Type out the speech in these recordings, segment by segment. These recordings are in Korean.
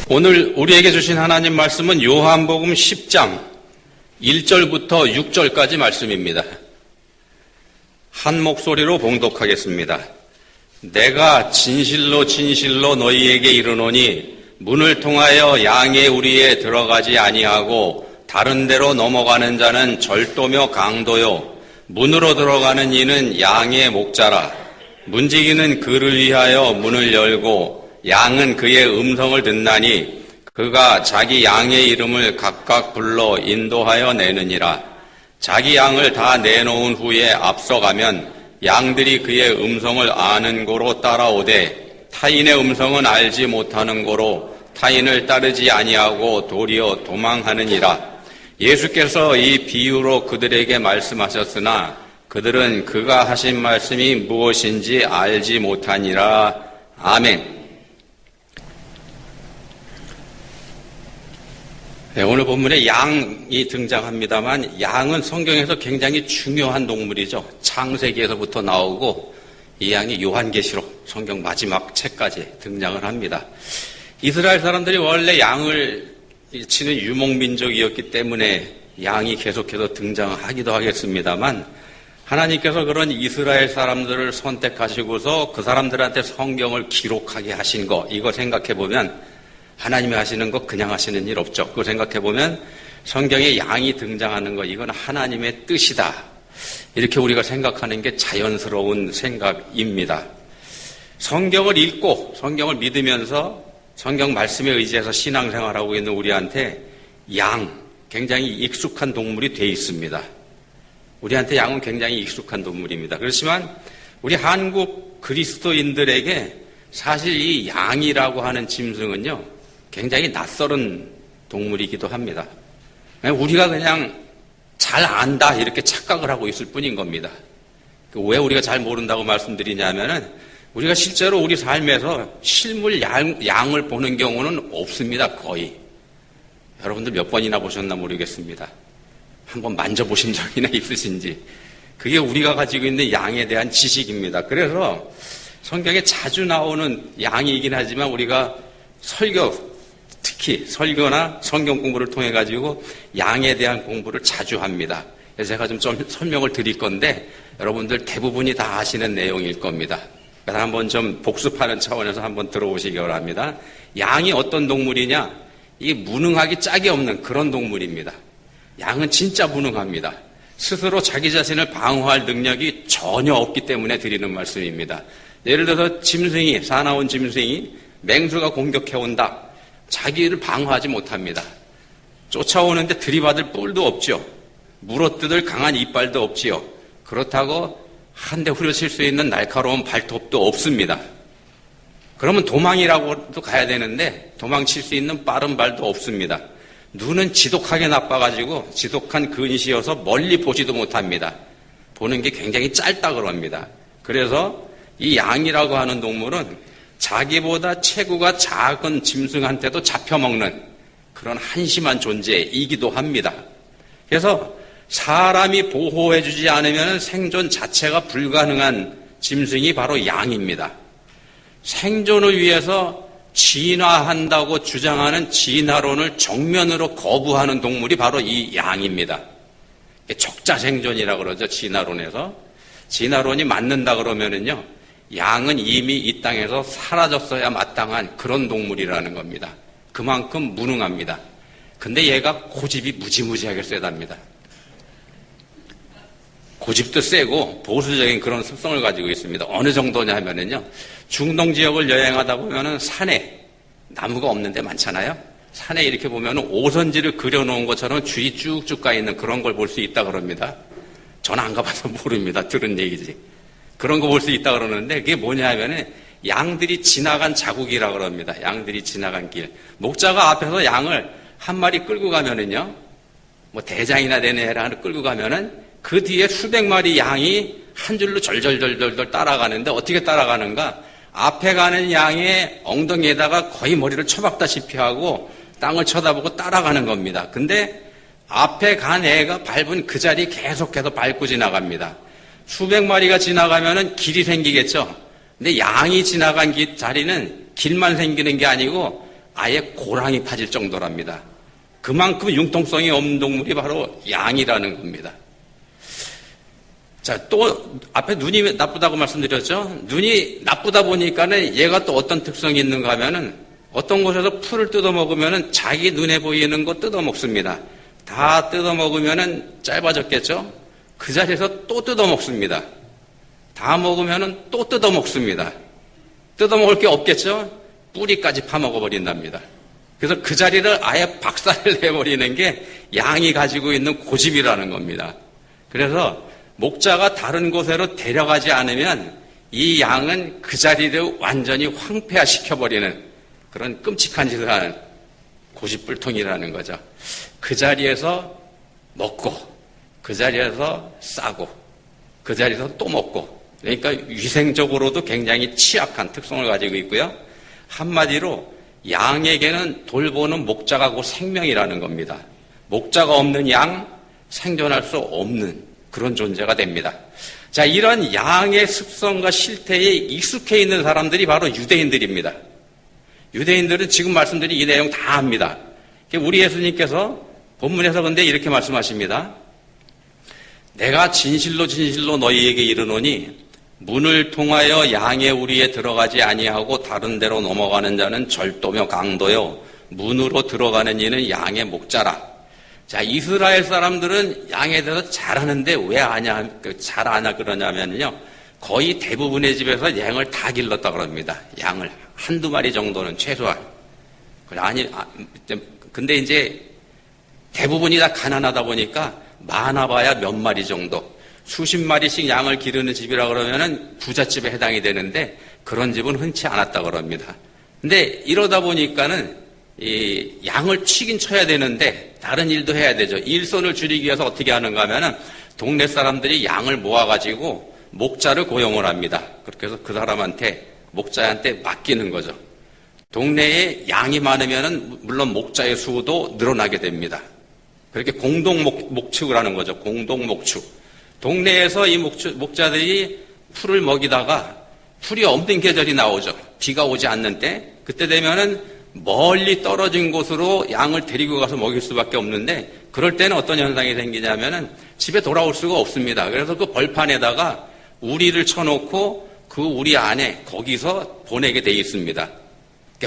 오늘 우리에게 주신 하나님 말씀은 요한복음 10장 1절부터 6절까지 말씀입니다. 한 목소리로 봉독하겠습니다. 내가 진실로 진실로 너희에게 이르노니 문을 통하여 양의 우리에 들어가지 아니하고 다른 데로 넘어가는 자는 절도며 강도요 문으로 들어가는 이는 양의 목자라. 문지기는 그를 위하여 문을 열고 양은 그의 음성을 듣나니 그가 자기 양의 이름을 각각 불러 인도하여 내느니라. 자기 양을 다 내놓은 후에 앞서가면 양들이 그의 음성을 아는 고로 따라오되 타인의 음성은 알지 못하는 고로 타인을 따르지 아니하고 도리어 도망하느니라. 예수께서 이 비유로 그들에게 말씀하셨으나 그들은 그가 하신 말씀이 무엇인지 알지 못하니라. 아멘. 네, 오늘 본문에 양이 등장합니다만 양은 성경에서 굉장히 중요한 동물이죠. 창세기에서부터 나오고 이 양이 요한계시록 성경 마지막 책까지 등장을 합니다. 이스라엘 사람들이 원래 양을 치는 유목민족이었기 때문에 양이 계속해서 등장하기도 하겠습니다만 하나님께서 그런 이스라엘 사람들을 선택하시고서 그 사람들한테 성경을 기록하게 하신 거 이거 생각해보면 하나님이 하시는 거 그냥 하시는 일 없죠. 그거 생각해보면 성경에 양이 등장하는 거 이건 하나님의 뜻이다. 이렇게 우리가 생각하는 게 자연스러운 생각입니다. 성경을 읽고 성경을 믿으면서 성경 말씀에 의지해서 신앙생활하고 있는 우리한테 양, 굉장히 익숙한 동물이 돼 있습니다. 우리한테 양은 굉장히 익숙한 동물입니다. 그렇지만 우리 한국 그리스도인들에게 사실 이 양이라고 하는 짐승은요 굉장히 낯설은 동물이기도 합니다. 우리가 그냥 잘 안다 이렇게 착각을 하고 있을 뿐인 겁니다. 왜 우리가 잘 모른다고 말씀드리냐면은 우리가 실제로 우리 삶에서 실물 양을 보는 경우는 없습니다. 거의. 여러분들 몇 번이나 보셨나 모르겠습니다. 한번 만져보신 적이나 있으신지. 그게 우리가 가지고 있는 양에 대한 지식입니다. 그래서 성경에 자주 나오는 양이긴 하지만 우리가 특히 설교나 성경 공부를 통해 가지고 양에 대한 공부를 자주 합니다. 그래서 제가 좀 설명을 드릴 건데 여러분들 대부분이 다 아시는 내용일 겁니다. 그래서 한번 좀 복습하는 차원에서 한번 들어보시기 바랍니다. 양이 어떤 동물이냐? 이게 무능하기 짝이 없는 그런 동물입니다. 양은 진짜 무능합니다. 스스로 자기 자신을 방어할 능력이 전혀 없기 때문에 드리는 말씀입니다. 예를 들어서 짐승이, 사나운 짐승이 맹수가 공격해온다. 자기를 방어하지 못합니다. 쫓아오는데 들이받을 뿔도 없죠. 물어뜯을 강한 이빨도 없지요. 그렇다고 한 대 후려칠 수 있는 날카로운 발톱도 없습니다. 그러면 도망이라고도 가야 되는데 도망칠 수 있는 빠른 발도 없습니다. 눈은 지독하게 나빠가지고 지독한 근시여서 멀리 보지도 못합니다. 보는 게 굉장히 짧다 그럽니다. 그래서 이 양이라고 하는 동물은 자기보다 체구가 작은 짐승한테도 잡혀먹는 그런 한심한 존재이기도 합니다. 그래서 사람이 보호해주지 않으면 생존 자체가 불가능한 짐승이 바로 양입니다. 생존을 위해서 진화한다고 주장하는 진화론을 정면으로 거부하는 동물이 바로 이 양입니다. 적자생존이라고 그러죠. 진화론에서. 진화론이 맞는다 그러면은요. 양은 이미 이 땅에서 사라졌어야 마땅한 그런 동물이라는 겁니다. 그만큼 무능합니다. 근데 얘가 고집이 무지무지하게 세답니다. 고집도 세고 보수적인 그런 습성을 가지고 있습니다. 어느 정도냐 하면은요. 중동 지역을 여행하다 보면은 산에 나무가 없는 데 많잖아요. 산에 이렇게 보면은 오선지를 그려놓은 것처럼 줄이 쭉쭉 가 있는 그런 걸 볼 수 있다 그럽니다. 저는 안 가봐서 모릅니다. 들은 얘기지. 그런 거 볼 수 있다 그러는데 그게 뭐냐 하면은 양들이 지나간 자국이라 그럽니다. 양들이 지나간 길. 목자가 앞에서 양을 한 마리 끌고 가면은요. 뭐 대장이나 되는 애를 끌고 가면은 그 뒤에 수백 마리 양이 한 줄로 절절절절 따라가는데 어떻게 따라가는가? 앞에 가는 양의 엉덩이에다가 거의 머리를 쳐박다시피 하고 땅을 쳐다보고 따라가는 겁니다. 근데 앞에 간 애가 밟은 그 자리 계속해서 밟고 지나갑니다. 수백 마리가 지나가면은 길이 생기겠죠. 근데 양이 지나간 자리는 길만 생기는 게 아니고 아예 고랑이 파질 정도랍니다. 그만큼 융통성이 없는 동물이 바로 양이라는 겁니다. 자, 또 앞에 눈이 나쁘다고 말씀드렸죠. 눈이 나쁘다 보니까는 얘가 또 어떤 특성이 있는가 하면은 어떤 곳에서 풀을 뜯어먹으면은 자기 눈에 보이는 거 뜯어먹습니다. 다 뜯어먹으면은 짧아졌겠죠. 그 자리에서 또 뜯어먹습니다. 다 먹으면은 또 뜯어먹습니다. 뜯어먹을 게 없겠죠. 뿌리까지 파먹어버린답니다. 그래서 그 자리를 아예 박살을 내버리는 게 양이 가지고 있는 고집이라는 겁니다. 그래서 목자가 다른 곳으로 데려가지 않으면 이 양은 그 자리를 완전히 황폐화시켜버리는 그런 끔찍한 짓을 하는 고집불통이라는 거죠. 그 자리에서 먹고, 그 자리에서 싸고, 그 자리에서 또 먹고, 그러니까 위생적으로도 굉장히 취약한 특성을 가지고 있고요. 한마디로 양에게는 돌보는 목자가 곧 생명이라는 겁니다. 목자가 없는 양, 생존할 수 없는 그런 존재가 됩니다. 자, 이런 양의 습성과 실태에 익숙해 있는 사람들이 바로 유대인들입니다. 유대인들은 지금 말씀드린 이 내용 다 압니다. 우리 예수님께서 본문에서 근데 이렇게 말씀하십니다. 내가 진실로 진실로 너희에게 이르노니 문을 통하여 양의 우리에 들어가지 아니하고 다른 데로 넘어가는 자는 절도며 강도요 문으로 들어가는 이는 양의 목자라. 자, 이스라엘 사람들은 양에 대해서 잘 아는데 왜 잘 아냐 그러냐면요. 거의 대부분의 집에서 양을 다 길렀다 그럽니다. 양을 한두 마리 정도는 최소한. 근데 이제 대부분이 다 가난하다 보니까 많아봐야 몇 마리 정도. 수십 마리씩 양을 기르는 집이라 그러면은 부잣집에 해당이 되는데 그런 집은 흔치 않았다 그럽니다. 근데 이러다 보니까는 이 양을 치긴 쳐야 되는데 다른 일도 해야 되죠. 일손을 줄이기 위해서 어떻게 하는가 하면은 동네 사람들이 양을 모아가지고 목자를 고용을 합니다. 그렇게 해서 그 사람한테 목자한테 맡기는 거죠. 동네에 양이 많으면은 물론 목자의 수도 늘어나게 됩니다. 그렇게 공동 목축을 하는 거죠. 공동 목축. 동네에서 이 목자들이 풀을 먹이다가 풀이 없는 계절이 나오죠. 비가 오지 않는 때. 그때 되면은 멀리 떨어진 곳으로 양을 데리고 가서 먹일 수밖에 없는데 그럴 때는 어떤 현상이 생기냐면은 집에 돌아올 수가 없습니다. 그래서 그 벌판에다가 우리를 쳐놓고 그 우리 안에 거기서 보내게 돼 있습니다.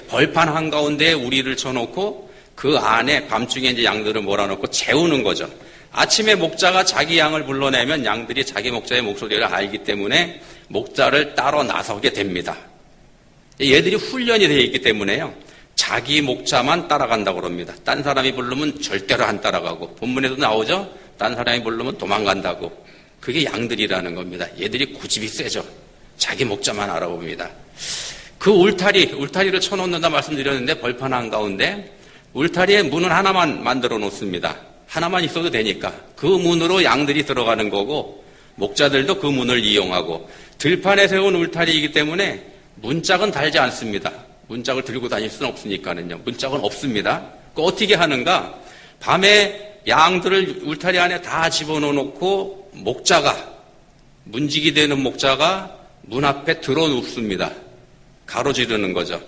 벌판 한가운데에 우리를 쳐놓고 그 안에 밤중에 이제 양들을 몰아넣고 재우는 거죠. 아침에 목자가 자기 양을 불러내면 양들이 자기 목자의 목소리를 알기 때문에 목자를 따로 나서게 됩니다. 얘들이 훈련이 되어 있기 때문에요. 자기 목자만 따라간다고 그럽니다. 딴 사람이 부르면 절대로 안 따라가고 본문에도 나오죠. 딴 사람이 부르면 도망간다고. 그게 양들이라는 겁니다. 얘들이 고집이 세죠. 자기 목자만 알아봅니다. 그 울타리를 쳐놓는다 말씀드렸는데 벌판 한가운데 울타리에 문은 하나만 만들어 놓습니다. 하나만 있어도 되니까 그 문으로 양들이 들어가는 거고 목자들도 그 문을 이용하고 들판에 세운 울타리이기 때문에 문짝은 달지 않습니다. 문짝을 들고 다닐 수는 없으니까는요. 문짝은 없습니다. 그 어떻게 하는가? 밤에 양들을 울타리 안에 다 집어넣어놓고 문지기 되는 목자가 문 앞에 들어눕습니다. 가로지르는 거죠.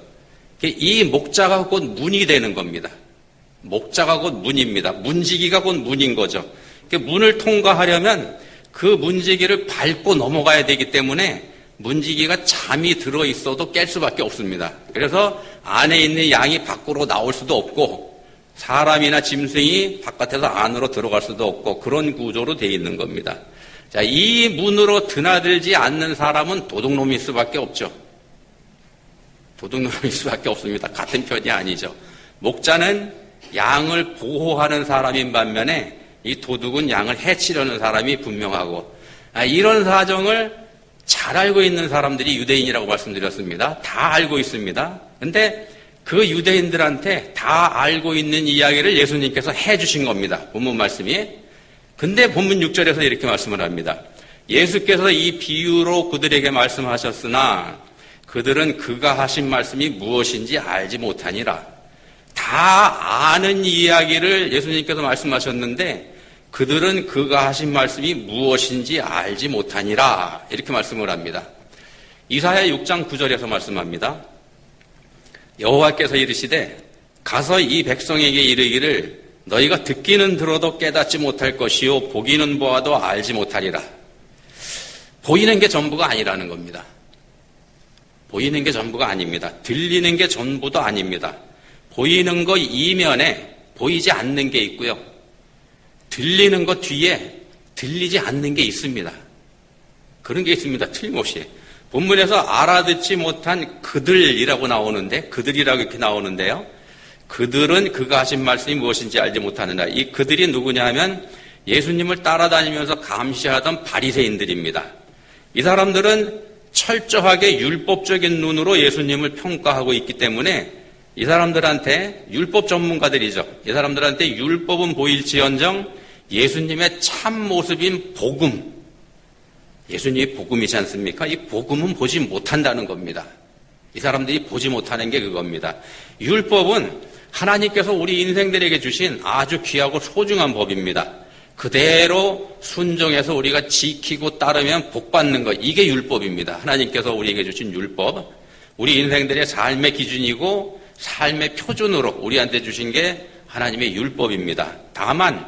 이 목자가 곧 문이 되는 겁니다. 목자가 곧 문입니다. 문지기가 곧 문인 거죠. 문을 통과하려면 그 문지기를 밟고 넘어가야 되기 때문에 문지기가 잠이 들어있어도 깰 수밖에 없습니다. 그래서 안에 있는 양이 밖으로 나올 수도 없고 사람이나 짐승이 바깥에서 안으로 들어갈 수도 없고 그런 구조로 되어 있는 겁니다. 자, 이 문으로 드나들지 않는 사람은 도둑놈일 수밖에 없죠. 도둑놈일 수밖에 없습니다. 같은 편이 아니죠. 목자는 양을 보호하는 사람인 반면에 이 도둑은 양을 해치려는 사람이 분명하고 이런 사정을 잘 알고 있는 사람들이 유대인이라고 말씀드렸습니다. 다 알고 있습니다. 근데 그 유대인들한테 다 알고 있는 이야기를 예수님께서 해주신 겁니다. 본문 말씀이. 근데 본문 6절에서 이렇게 말씀을 합니다. 예수께서 이 비유로 그들에게 말씀하셨으나 그들은 그가 하신 말씀이 무엇인지 알지 못하니라. 다 아는 이야기를 예수님께서 말씀하셨는데 그들은 그가 하신 말씀이 무엇인지 알지 못하니라. 이렇게 말씀을 합니다. 이사야 6장 9절에서 말씀합니다. 여호와께서 이르시되 가서 이 백성에게 이르기를 너희가 듣기는 들어도 깨닫지 못할 것이요 보기는 보아도 알지 못하리라. 보이는 게 전부가 아니라는 겁니다. 보이는 게 전부가 아닙니다. 들리는 게 전부도 아닙니다. 보이는 거 이면에 보이지 않는 게 있고요. 들리는 것 뒤에 들리지 않는 게 있습니다. 그런 게 있습니다. 틀림없이. 본문에서 알아듣지 못한 그들이라고 나오는데, 그들이라고 이렇게 나오는데요. 그들은 그가 하신 말씀이 무엇인지 알지 못하는다. 이 그들이 누구냐 하면 예수님을 따라다니면서 감시하던 바리새인들입니다. 이 사람들은 철저하게 율법적인 눈으로 예수님을 평가하고 있기 때문에 이 사람들한테 율법 전문가들이죠. 이 사람들한테 율법은 보일지언정 예수님의 참 모습인 복음, 예수님이 복음이지 않습니까? 이 복음은 보지 못한다는 겁니다. 이 사람들이 보지 못하는 게 그겁니다. 율법은 하나님께서 우리 인생들에게 주신 아주 귀하고 소중한 법입니다. 그대로 순종해서 우리가 지키고 따르면 복받는 것, 이게 율법입니다. 하나님께서 우리에게 주신 율법, 우리 인생들의 삶의 기준이고 삶의 표준으로 우리한테 주신 게 하나님의 율법입니다. 다만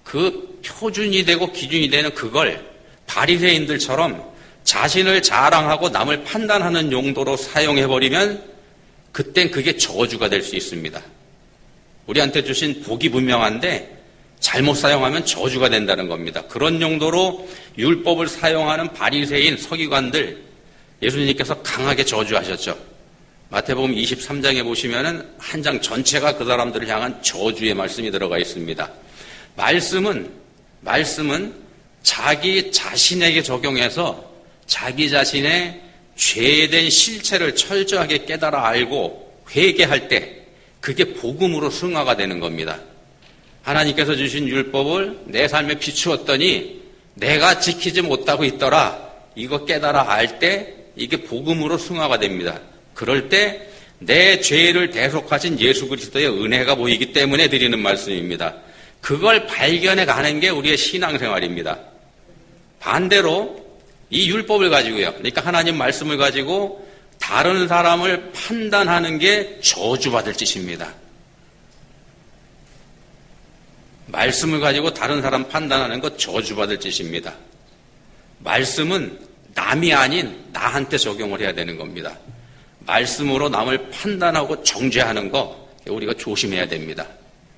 그 표준이 되고 기준이 되는 그걸 바리새인들처럼 자신을 자랑하고 남을 판단하는 용도로 사용해버리면 그땐 그게 저주가 될 수 있습니다. 우리한테 주신 복이 분명한데 잘못 사용하면 저주가 된다는 겁니다. 그런 용도로 율법을 사용하는 바리새인 서기관들 예수님께서 강하게 저주하셨죠. 마태복음 23장에 보시면은 한 장 전체가 그 사람들을 향한 저주의 말씀이 들어가 있습니다. 말씀은 자기 자신에게 적용해서 자기 자신의 죄된 실체를 철저하게 깨달아 알고 회개할 때 그게 복음으로 승화가 되는 겁니다. 하나님께서 주신 율법을 내 삶에 비추었더니 내가 지키지 못하고 있더라. 이거 깨달아 알 때 이게 복음으로 승화가 됩니다. 그럴 때 내 죄를 대속하신 예수 그리스도의 은혜가 보이기 때문에 드리는 말씀입니다. 그걸 발견해 가는 게 우리의 신앙생활입니다. 반대로 이 율법을 가지고요. 그러니까 하나님 말씀을 가지고 다른 사람을 판단하는 게 저주받을 짓입니다. 말씀을 가지고 다른 사람 판단하는 것 저주받을 짓입니다. 말씀은 남이 아닌 나한테 적용을 해야 되는 겁니다. 말씀으로 남을 판단하고 정죄하는 거 우리가 조심해야 됩니다.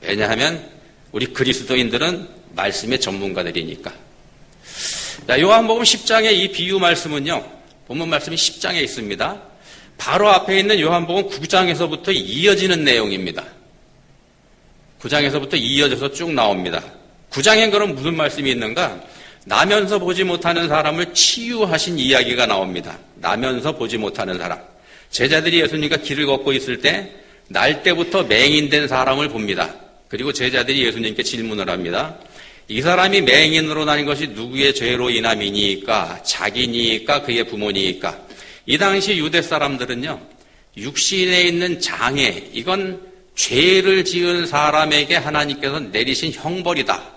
왜냐하면 우리 그리스도인들은 말씀의 전문가들이니까. 자, 요한복음 10장의 이 비유 말씀은요. 본문 말씀이 10장에 있습니다. 바로 앞에 있는 요한복음 9장에서부터 이어지는 내용입니다. 9장에서부터 이어져서 쭉 나옵니다. 9장엔 그럼 무슨 말씀이 있는가? 나면서 보지 못하는 사람을 치유하신 이야기가 나옵니다. 나면서 보지 못하는 사람. 제자들이 예수님과 길을 걷고 있을 때 날 때부터 맹인된 사람을 봅니다. 그리고 제자들이 예수님께 질문을 합니다. 이 사람이 맹인으로 난 것이 누구의 죄로 인함이니까? 자기니까? 그의 부모니까? 이 당시 유대 사람들은요. 육신에 있는 장애, 이건 죄를 지은 사람에게 하나님께서 내리신 형벌이다.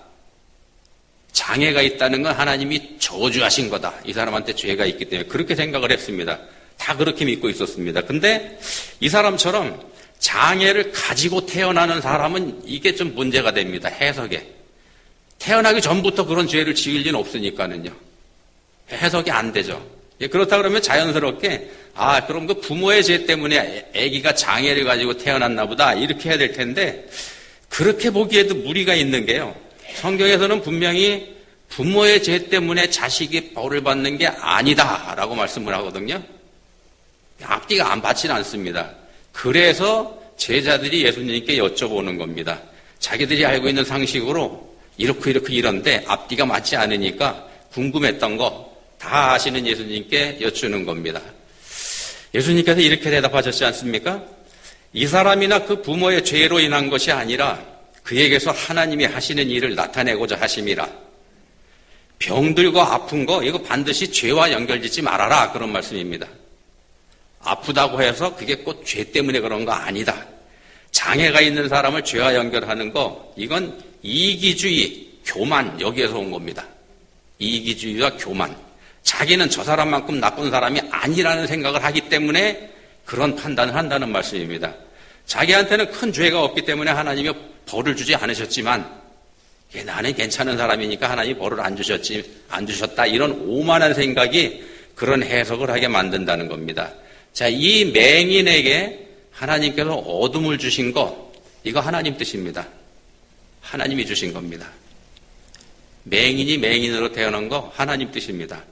장애가 있다는 건 하나님이 저주하신 거다. 이 사람한테 죄가 있기 때문에 그렇게 생각을 했습니다. 다 그렇게 믿고 있었습니다. 근데 이 사람처럼 장애를 가지고 태어나는 사람은 이게 좀 문제가 됩니다. 해석에. 태어나기 전부터 그런 죄를 지을 리는 없으니까는요. 해석이 안 되죠. 그렇다 그러면 자연스럽게 그럼 그 부모의 죄 때문에 아기가 장애를 가지고 태어났나 보다 이렇게 해야 될 텐데 그렇게 보기에도 무리가 있는 게요. 성경에서는 분명히 부모의 죄 때문에 자식이 벌을 받는 게 아니다라고 말씀을 하거든요. 앞뒤가 안 받지는 않습니다. 그래서 제자들이 예수님께 여쭤보는 겁니다. 자기들이 알고 있는 상식으로 이렇게 이런데 앞뒤가 맞지 않으니까 궁금했던 거 다 아시는 예수님께 여쭈는 겁니다. 예수님께서 이렇게 대답하셨지 않습니까? 이 사람이나 그 부모의 죄로 인한 것이 아니라 그에게서 하나님이 하시는 일을 나타내고자 하심이라. 병들고 아픈 거 이거 반드시 죄와 연결짓지 말아라 그런 말씀입니다. 아프다고 해서 그게 꼭 죄 때문에 그런 거 아니다. 장애가 있는 사람을 죄와 연결하는 거 이건 이기주의, 교만 여기에서 온 겁니다. 이기주의와 교만. 자기는 저 사람만큼 나쁜 사람이 아니라는 생각을 하기 때문에 그런 판단을 한다는 말씀입니다. 자기한테는 큰 죄가 없기 때문에 하나님이 벌을 주지 않으셨지만 나는 괜찮은 사람이니까 하나님이 벌을 안 주셨다. 이런 오만한 생각이 그런 해석을 하게 만든다는 겁니다. 자, 이 맹인에게 하나님께서 어둠을 주신 거, 이거 하나님 뜻입니다. 하나님이 주신 겁니다. 맹인이 맹인으로 태어난 거 하나님 뜻입니다.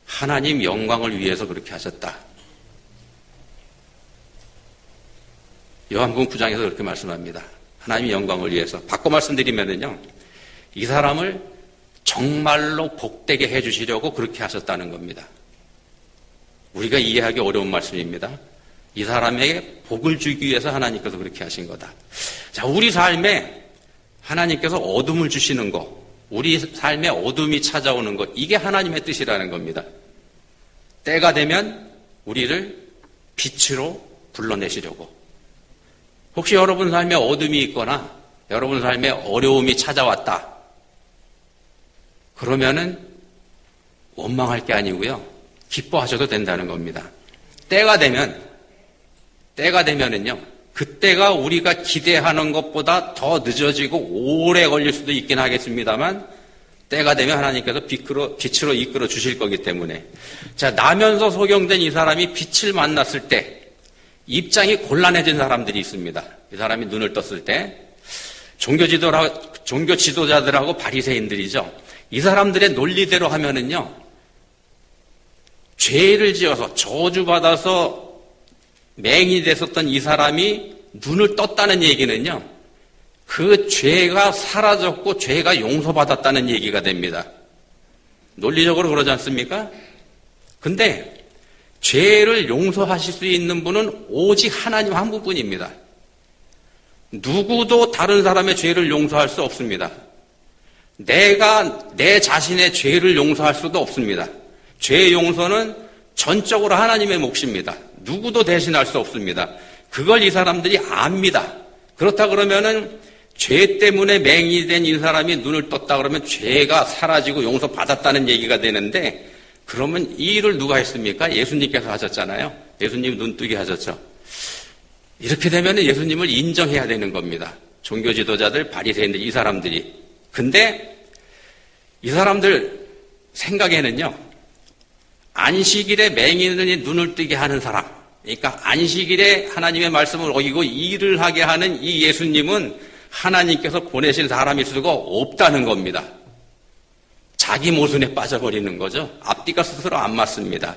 하나님 영광을 위해서 그렇게 하셨다. 요한복음 9장에서 그렇게 말씀합니다. 하나님의 영광을 위해서. 바꿔 말씀드리면은요, 이 사람을 정말로 복되게 해주시려고 그렇게 하셨다는 겁니다. 우리가 이해하기 어려운 말씀입니다. 이 사람에게 복을 주기 위해서 하나님께서 그렇게 하신 거다. 자, 우리 삶에 하나님께서 어둠을 주시는 거, 우리 삶에 어둠이 찾아오는 것, 이게 하나님의 뜻이라는 겁니다. 때가 되면 우리를 빛으로 불러내시려고. 혹시 여러분 삶에 어둠이 있거나 여러분 삶에 어려움이 찾아왔다. 그러면은 원망할 게 아니고요. 기뻐하셔도 된다는 겁니다. 때가 되면은요. 그때가 우리가 기대하는 것보다 더 늦어지고 오래 걸릴 수도 있긴 하겠습니다만 때가 되면 하나님께서 빛으로 이끌어 주실 거기 때문에. 자, 나면서 소경된 이 사람이 빛을 만났을 때 입장이 곤란해진 사람들이 있습니다. 이 사람이 눈을 떴을 때 종교 지도자들하고 바리새인들이죠. 이 사람들의 논리대로 하면은요, 죄를 지어서 저주받아서 맹인이 됐었던 이 사람이 눈을 떴다는 얘기는요, 그 죄가 사라졌고 죄가 용서받았다는 얘기가 됩니다. 논리적으로 그러지 않습니까? 근데 죄를 용서하실 수 있는 분은 오직 하나님 한 분뿐입니다. 누구도 다른 사람의 죄를 용서할 수 없습니다. 내가 내 자신의 죄를 용서할 수도 없습니다. 죄 용서는 전적으로 하나님의 몫입니다. 누구도 대신할 수 없습니다. 그걸 이 사람들이 압니다. 그렇다 그러면은 죄 때문에 맹인이 된 이 사람이 눈을 떴다 그러면 죄가 사라지고 용서받았다는 얘기가 되는데, 그러면 이 일을 누가 했습니까? 예수님께서 하셨잖아요. 예수님 눈뜨게 하셨죠. 이렇게 되면 예수님을 인정해야 되는 겁니다. 종교 지도자들, 바리새인들, 이 사람들이. 근데 이 사람들 생각에는요, 안식일에 맹인이 눈을 뜨게 하는 사람, 그러니까 안식일에 하나님의 말씀을 어기고 일을 하게 하는 이 예수님은 하나님께서 보내신 사람일 수가 없다는 겁니다. 자기 모순에 빠져버리는 거죠. 앞뒤가 스스로 안 맞습니다.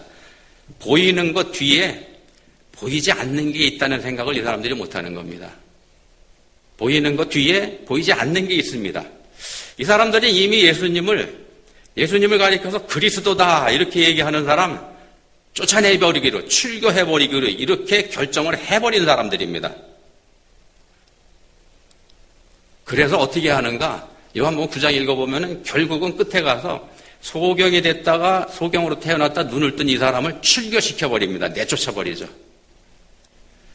보이는 것 뒤에 보이지 않는 게 있다는 생각을 이 사람들이 못하는 겁니다. 보이는 것 뒤에 보이지 않는 게 있습니다. 이 사람들이 이미 예수님을 가리켜서 그리스도다 이렇게 얘기하는 사람 쫓아내버리기로, 출교해버리기로 이렇게 결정을 해버린 사람들입니다. 그래서 어떻게 하는가? 요한복음 9장 읽어보면 결국은 끝에 가서 소경이 됐다가 소경으로 태어났다 눈을 뜬 이 사람을 출교시켜버립니다. 내쫓아버리죠.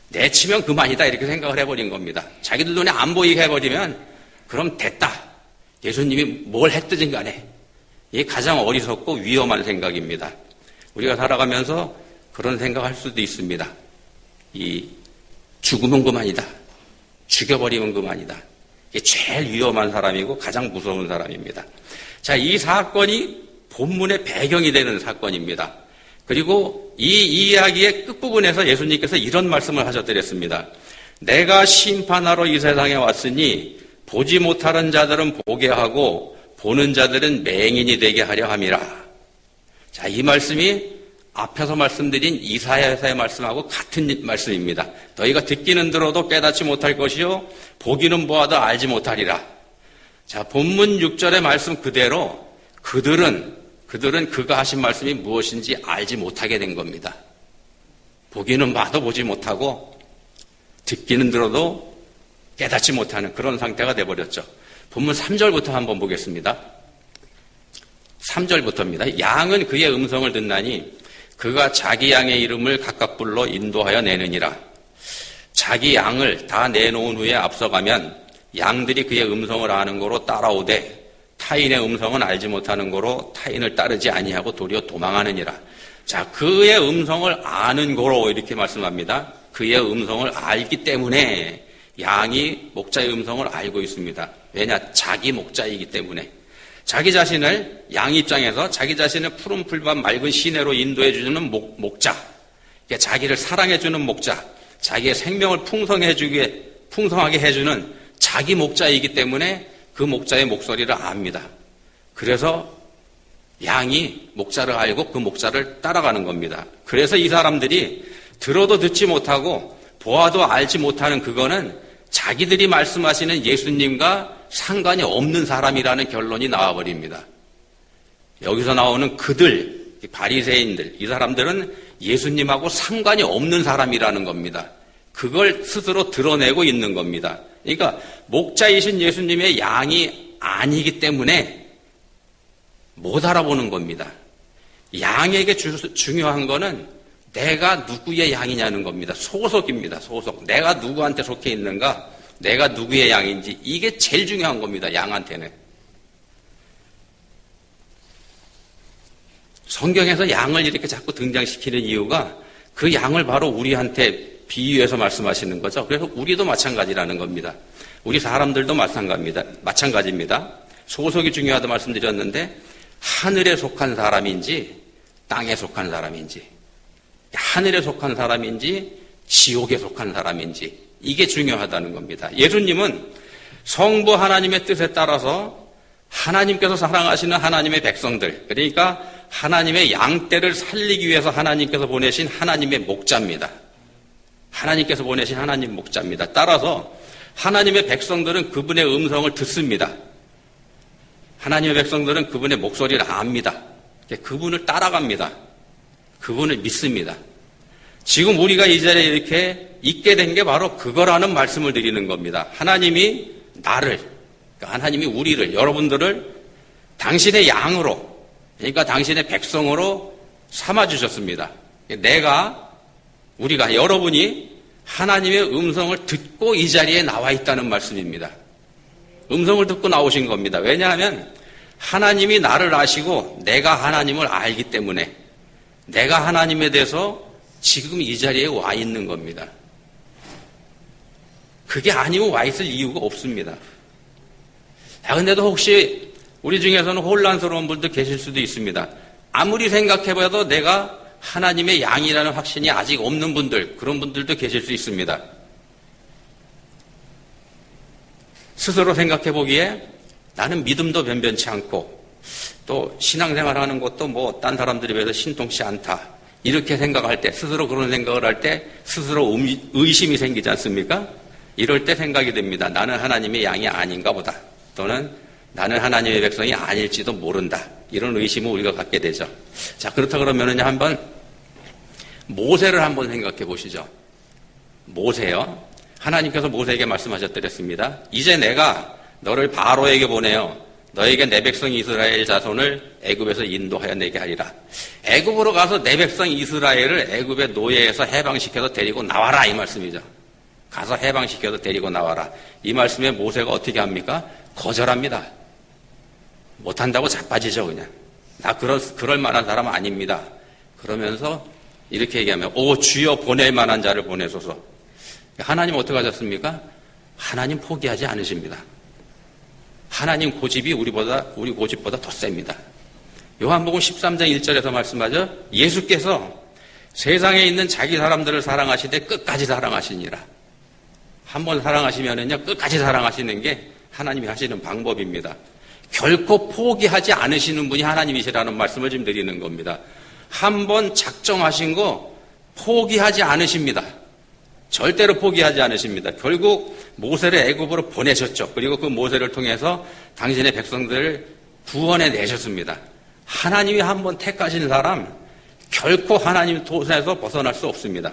내치면 그만이다 이렇게 생각을 해버린 겁니다. 자기들 눈에 안 보이게 해버리면 그럼 됐다. 예수님이 뭘 했든지 간에. 이게 가장 어리석고 위험한 생각입니다. 우리가 살아가면서 그런 생각할 수도 있습니다. 죽으면 그만이다. 죽여버리면 그만이다. 이게 제일 위험한 사람이고 가장 무서운 사람입니다. 자, 이 사건이 본문의 배경이 되는 사건입니다. 그리고 이 이야기의 끝부분에서 예수님께서 이런 말씀을 하셨더랬습니다. 내가 심판하러 이 세상에 왔으니 보지 못하는 자들은 보게 하고 보는 자들은 맹인이 되게 하려 함이라. 자, 이 말씀이 앞에서 말씀드린 이사야서의 말씀하고 같은 말씀입니다. 너희가 듣기는 들어도 깨닫지 못할 것이요 보기는 보아도 알지 못하리라. 자, 본문 6절의 말씀 그대로 그들은 그가 하신 말씀이 무엇인지 알지 못하게 된 겁니다. 보기는 봐도 보지 못하고 듣기는 들어도 깨닫지 못하는 그런 상태가 돼버렸죠. 본문 3절부터 한번 보겠습니다. 3절부터입니다. 양은 그의 음성을 듣나니 그가 자기 양의 이름을 각각 불러 인도하여 내느니라. 자기 양을 다 내놓은 후에 앞서가면 양들이 그의 음성을 아는 거로 따라오되 타인의 음성은 알지 못하는 거로 타인을 따르지 아니하고 도리어 도망하느니라. 자, 그의 음성을 아는 거로 이렇게 말씀합니다. 그의 음성을 알기 때문에 양이 목자의 음성을 알고 있습니다. 왜냐? 자기 목자이기 때문에. 자기 자신을, 양 입장에서 자기 자신을 푸른 풀밭 맑은 시내로 인도해주는 목자, 자기를 사랑해주는 목자, 자기의 생명을 풍성하게 해주는 자기 목자이기 때문에 그 목자의 목소리를 압니다. 그래서 양이 목자를 알고 그 목자를 따라가는 겁니다. 그래서 이 사람들이 들어도 듣지 못하고 보아도 알지 못하는 그거는 자기들이 말씀하시는 예수님과 상관이 없는 사람이라는 결론이 나와버립니다. 여기서 나오는 그들, 바리새인들, 이 사람들은 예수님하고 상관이 없는 사람이라는 겁니다. 그걸 스스로 드러내고 있는 겁니다. 그러니까 목자이신 예수님의 양이 아니기 때문에 못 알아보는 겁니다. 양에게 중요한 거는 내가 누구의 양이냐는 겁니다. 소속입니다. 소속. 내가 누구한테 속해 있는가? 내가 누구의 양인지 이게 제일 중요한 겁니다. 양한테는. 성경에서 양을 이렇게 자꾸 등장시키는 이유가 그 양을 바로 우리한테 비유해서 말씀하시는 거죠. 그래서 우리도 마찬가지라는 겁니다. 우리 사람들도 마찬가지입니다. 소속이 중요하다고 말씀드렸는데 하늘에 속한 사람인지 땅에 속한 사람인지, 하늘에 속한 사람인지 지옥에 속한 사람인지 이게 중요하다는 겁니다. 예수님은 성부 하나님의 뜻에 따라서 하나님께서 사랑하시는 하나님의 백성들, 그러니까 하나님의 양떼를 살리기 위해서 하나님께서 보내신 하나님의 목자입니다. 하나님께서 보내신 하나님 목자입니다. 따라서 하나님의 백성들은 그분의 음성을 듣습니다. 하나님의 백성들은 그분의 목소리를 압니다. 그분을 따라갑니다. 그분을 믿습니다. 지금 우리가 이 자리에 이렇게 있게 된 게 바로 그거라는 말씀을 드리는 겁니다. 하나님이 나를, 그러니까 하나님이 우리를, 여러분들을 당신의 양으로, 그러니까 당신의 백성으로 삼아주셨습니다. 우리가, 여러분이 하나님의 음성을 듣고 이 자리에 나와 있다는 말씀입니다. 음성을 듣고 나오신 겁니다. 왜냐하면 하나님이 나를 아시고 내가 하나님을 알기 때문에 내가 하나님에 대해서 지금 이 자리에 와 있는 겁니다. 그게 아니면 와 있을 이유가 없습니다. 근데도 혹시 우리 중에서는 혼란스러운 분도 계실 수도 있습니다. 아무리 생각해봐도 내가 하나님의 양이라는 확신이 아직 없는 분들, 그런 분들도 계실 수 있습니다. 스스로 생각해보기에 나는 믿음도 변변치 않고 또 신앙생활하는 것도 딴 사람들에 비해서 신통치 않다. 이렇게 생각할 때, 스스로 그런 생각을 할 때 스스로 의심이 생기지 않습니까? 이럴 때 생각이 듭니다. 나는 하나님의 양이 아닌가 보다. 또는 나는 하나님의 백성이 아닐지도 모른다. 이런 의심을 우리가 갖게 되죠. 자, 그렇다 그러면은 한번 모세를 한번 생각해 보시죠. 모세요. 하나님께서 모세에게 말씀하셨더랬습니다. 이제 내가 너를 바로에게 보내어 너에게 내 백성 이스라엘 자손을 애굽에서 인도하여 내게 하리라. 애굽으로 가서 내 백성 이스라엘을 애굽의 노예에서 해방시켜서 데리고 나와라, 이 말씀이죠. 가서 해방시켜서 데리고 나와라. 이 말씀에 모세가 어떻게 합니까? 거절합니다. 못한다고 자빠지죠, 그냥. 나 그럴 만한 사람 아닙니다. 그러면서 이렇게 얘기하면, 오, 주여 보낼 만한 자를 보내소서. 하나님 어떻게 하셨습니까? 하나님 포기하지 않으십니다. 하나님 고집이 우리 고집보다 더 셉니다. 요한복음 13장 1절에서 말씀하죠. 예수께서 세상에 있는 자기 사람들을 사랑하시되 끝까지 사랑하시니라. 한번 사랑하시면은요, 끝까지 사랑하시는 게 하나님이 하시는 방법입니다. 결코 포기하지 않으시는 분이 하나님이시라는 말씀을 지금 드리는 겁니다. 한번 작정하신 거 포기하지 않으십니다. 절대로 포기하지 않으십니다. 결국 모세를 애굽으로 보내셨죠. 그리고 그 모세를 통해서 당신의 백성들을 구원해 내셨습니다. 하나님이 한번 택하신 사람 결코 하나님 손에서 벗어날 수 없습니다.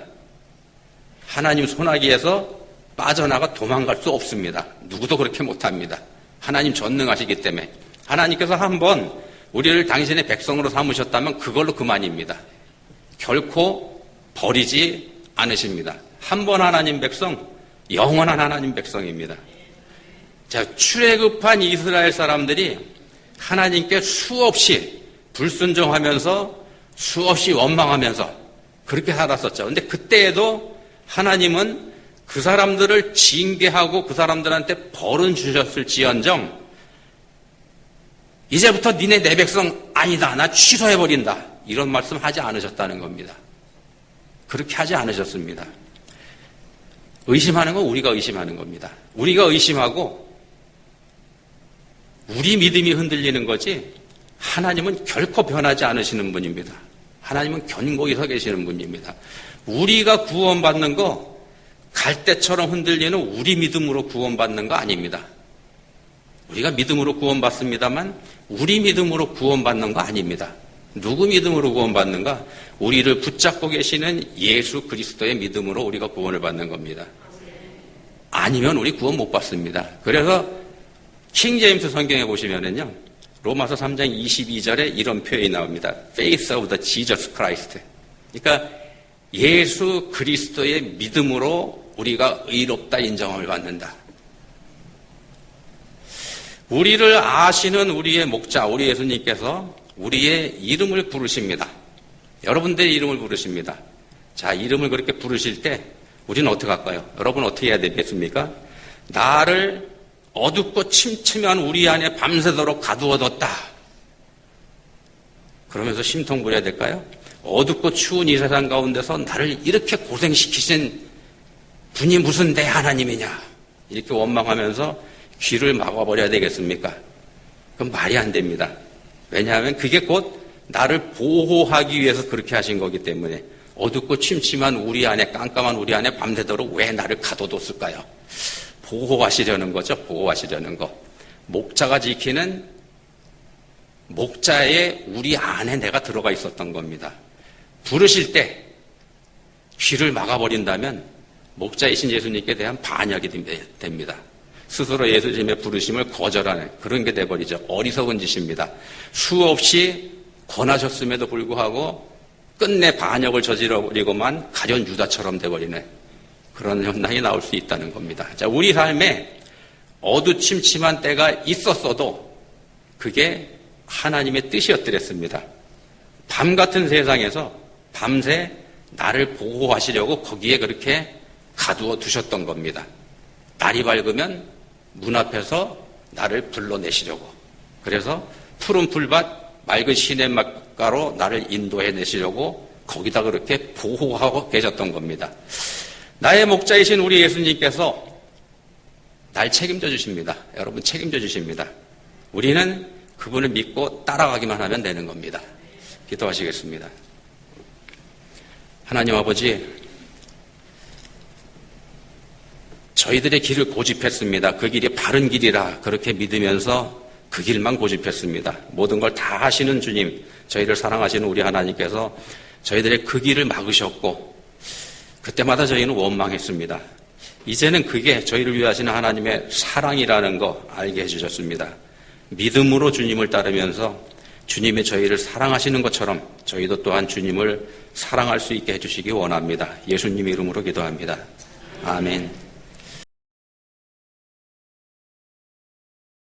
하나님 손아귀에서 빠져나가 도망갈 수 없습니다. 누구도 그렇게 못합니다. 하나님 전능하시기 때문에. 하나님께서 한번 우리를 당신의 백성으로 삼으셨다면 그걸로 그만입니다. 결코 버리지 않으십니다. 한 번 하나님 백성, 영원한 하나님 백성입니다. 자, 출애굽한 이스라엘 사람들이 하나님께 수없이 불순종하면서 수없이 원망하면서 그렇게 살았었죠. 근데 그때에도 하나님은 그 사람들을 징계하고 그 사람들한테 벌은 주셨을지언정 이제부터 니네 내 백성 아니다. 나 취소해버린다. 이런 말씀 하지 않으셨다는 겁니다. 그렇게 하지 않으셨습니다. 의심하는 건 우리가 의심하는 겁니다. 우리가 의심하고 우리 믿음이 흔들리는 거지 하나님은 결코 변하지 않으시는 분입니다. 하나님은 견고히 서 계시는 분입니다. 우리가 구원받는 거 갈대처럼 흔들리는 우리 믿음으로 구원받는 거 아닙니다. 우리가 믿음으로 구원받습니다만 우리 믿음으로 구원받는 거 아닙니다. 누구 믿음으로 구원받는가? 우리를 붙잡고 계시는 예수 그리스도의 믿음으로 우리가 구원을 받는 겁니다. 아니면 우리 구원 못 받습니다. 그래서 킹 제임스 성경에 보시면은요, 로마서 3장 22절에 이런 표현이 나옵니다. Faith of the Jesus Christ. 그러니까 예수 그리스도의 믿음으로 우리가 의롭다 인정을 받는다. 우리를 아시는 우리의 목자, 우리 예수님께서 우리의 이름을 부르십니다. 여러분들의 이름을 부르십니다. 자, 이름을 그렇게 부르실 때 우리는 어떻게 할까요? 여러분 어떻게 해야 되겠습니까? 나를 어둡고 침침한 우리 안에 밤새도록 가두어뒀다. 그러면서 심통 부려야 될까요? 어둡고 추운 이 세상 가운데서 나를 이렇게 고생시키신 분이 무슨 내 하나님이냐. 이렇게 원망하면서 귀를 막아버려야 되겠습니까? 그건 말이 안 됩니다. 왜냐하면 그게 곧 나를 보호하기 위해서 그렇게 하신 거기 때문에 어둡고 침침한 우리 안에 깜깜한 우리 안에 밤새도록 왜 나를 가둬뒀을까요? 보호하시려는 거죠. 보호하시려는 거. 목자가 지키는 목자의 우리 안에 내가 들어가 있었던 겁니다. 부르실 때 귀를 막아버린다면 목자이신 예수님께 대한 반역이 됩니다. 스스로 예수님의 부르심을 거절하는 그런 게 돼버리죠. 어리석은 짓입니다. 수없이 권하셨음에도 불구하고 끝내 반역을 저질러버리고만 가련 유다처럼 돼버리는 그런 현상이 나올 수 있다는 겁니다. 자, 우리 삶에 어두침침한 때가 있었어도 그게 하나님의 뜻이었더랬습니다. 밤 같은 세상에서 밤새 나를 보호하시려고 거기에 그렇게 가두어 두셨던 겁니다. 날이 밝으면 문 앞에서 나를 불러내시려고. 그래서 푸른 풀밭, 맑은 시냇가로 나를 인도해내시려고 거기다 그렇게 보호하고 계셨던 겁니다. 나의 목자이신 우리 예수님께서 날 책임져 주십니다. 여러분 책임져 주십니다. 우리는 그분을 믿고 따라가기만 하면 되는 겁니다. 기도하시겠습니다. 하나님 아버지, 저희들의 길을 고집했습니다. 그 길이 바른 길이라 그렇게 믿으면서 그 길만 고집했습니다. 모든 걸 다 하시는 주님, 저희를 사랑하시는 우리 하나님께서 저희들의 그 길을 막으셨고 그때마다 저희는 원망했습니다. 이제는 그게 저희를 위하시는 하나님의 사랑이라는 거 알게 해주셨습니다. 믿음으로 주님을 따르면서 주님이 저희를 사랑하시는 것처럼 저희도 또한 주님을 사랑할 수 있게 해주시기 원합니다. 예수님 이름으로 기도합니다. 아멘.